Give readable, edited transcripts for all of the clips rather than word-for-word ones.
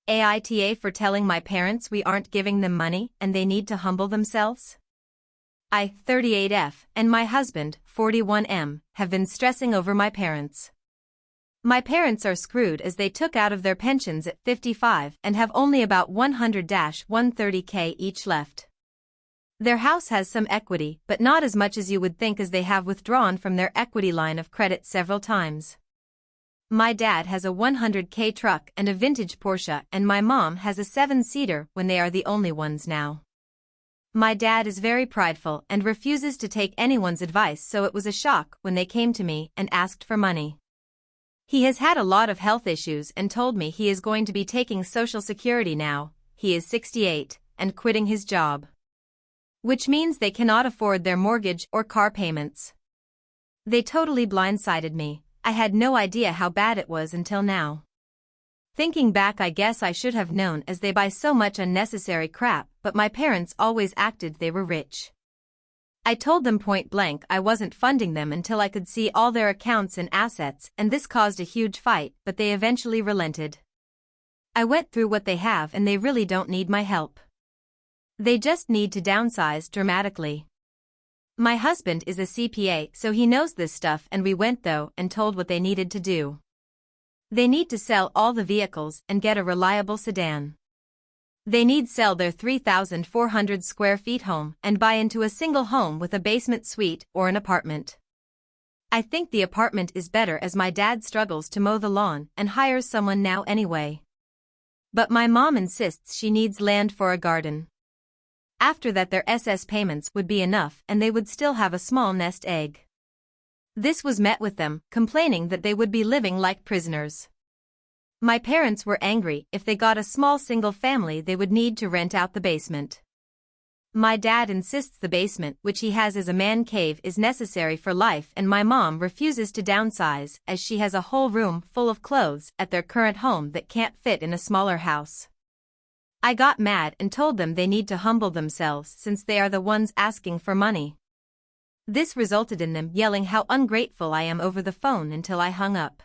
AITA for telling my parents we aren't giving them money and they need to humble themselves? I, 38F, and my husband, 41M, have been stressing over my parents. My parents are screwed as they took out of their pensions at 55 and have only about 100-130K each left. Their house has some equity, but not as much as you would think, as they have withdrawn from their equity line of credit several times. My dad has a 100K truck and a vintage Porsche, and my mom has a 7-seater when they are the only ones now. My dad is very prideful and refuses to take anyone's advice, so it was a shock when they came to me and asked for money. He has had a lot of health issues and told me he is going to be taking Social Security now. He is 68 and quitting his job, which means they cannot afford their mortgage or car payments. They totally blindsided me. I had no idea how bad it was until now. Thinking back, I guess I should have known, as they buy so much unnecessary crap, but my parents always acted they were rich. I told them point blank I wasn't funding them until I could see all their accounts and assets, and this caused a huge fight, but they eventually relented. I went through what they have and they really don't need my help. They just need to downsize dramatically. My husband is a CPA, so he knows this stuff, and we went though and told what they needed to do. They need to sell all the vehicles and get a reliable sedan. They need sell their 3,400 square feet home and buy into a single home with a basement suite or an apartment. I think the apartment is better, as my dad struggles to mow the lawn and hires someone now anyway. But my mom insists she needs land for a garden. After that, their SS payments would be enough and they would still have a small nest egg. This was met with them complaining that they would be living like prisoners. My parents were angry. If they got a small single family, they would need to rent out the basement. My dad insists the basement, which he has as a man cave, is necessary for life, and my mom refuses to downsize as she has a whole room full of clothes at their current home that can't fit in a smaller house. I got mad and told them they need to humble themselves since they are the ones asking for money. This resulted in them yelling how ungrateful I am over the phone until I hung up.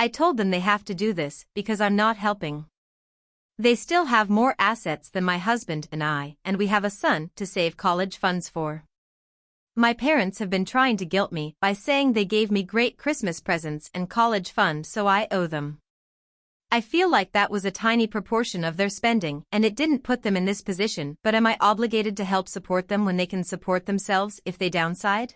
I told them they have to do this because I'm not helping. They still have more assets than my husband and I, and we have a son to save college funds for. My parents have been trying to guilt me by saying they gave me great Christmas presents and college fund, so I owe them. I feel like that was a tiny proportion of their spending and it didn't put them in this position, but am I obligated to help support them when they can support themselves if they downside?